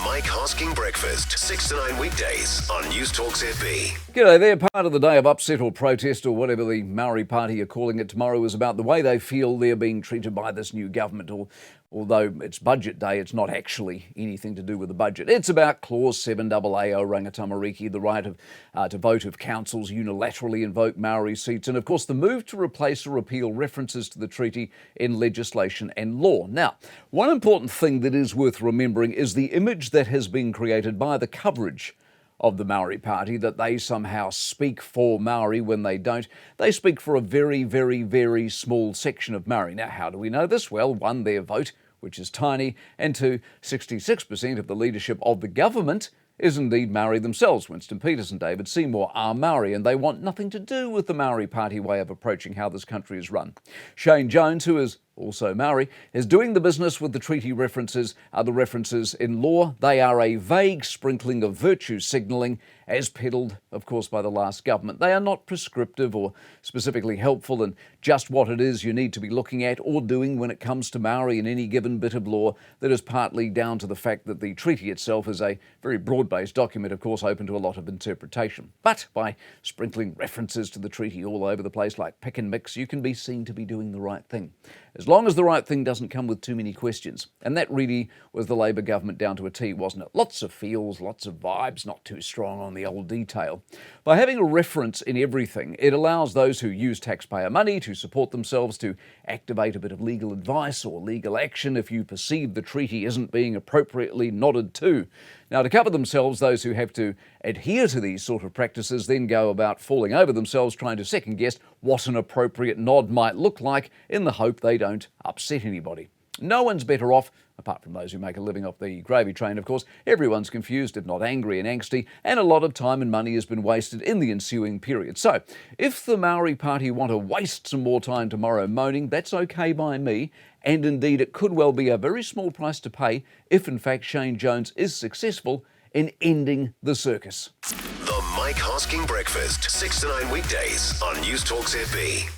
Mike Hosking Breakfast, 6 to 9 weekdays on Newstalk ZB. G'day there. Part of the day of upset or protest or whatever the Maori Party are calling it tomorrow is about the way they feel they're being treated by this new government. Although it's budget day, it's not actually anything to do with the budget. It's about Clause 7AA o Rangatamariki, the right to vote if councils unilaterally invoke Maori seats, and of course the move to replace or repeal references to the treaty in legislation and law. Now, one important thing that is worth remembering is the image that has been created by the coverage of the Maori Party, that they somehow speak for Maori when they don't. They speak for a very, very, very small section of Maori. Now, how do we know this? Well, one, their vote, which is tiny, and two, 66% of the leadership of the government is indeed Maori themselves. Winston Peters and David Seymour are Maori, and they want nothing to do with the Maori Party way of approaching how this country is run. Shane Jones, who is also Maori, is doing the business with the treaty references, the references in law. They are a vague sprinkling of virtue signalling, as peddled, of course, by the last government. They are not prescriptive or specifically helpful in just what it is you need to be looking at or doing when it comes to Maori in any given bit of law. That is partly down to the fact that the treaty itself is a very broad-based document, of course, open to a lot of interpretation. But by sprinkling references to the treaty all over the place like pick and mix, you can be seen to be doing the right thing, as long as the right thing doesn't come with too many questions. And that really was the Labor government down to a T, wasn't it? Lots of feels, lots of vibes, not too strong on the old detail. By having a reference in everything, it allows those who use taxpayer money to support themselves to activate a bit of legal advice or legal action if you perceive the treaty isn't being appropriately nodded to. Now, to cover themselves, those who have to adhere to these sort of practices then go about falling over themselves trying to second guess what an appropriate nod might look like in the hope they don't upset anybody. No one's better off, apart from those who make a living off the gravy train, of course. Everyone's confused, if not angry and angsty, and a lot of time and money has been wasted in the ensuing period. So, if the Maori Party want to waste some more time tomorrow moaning, that's okay by me, and indeed it could well be a very small price to pay if in fact Shane Jones is successful in ending the circus. The Mike Hosking Breakfast, 6 to 9 weekdays on Newstalk ZB.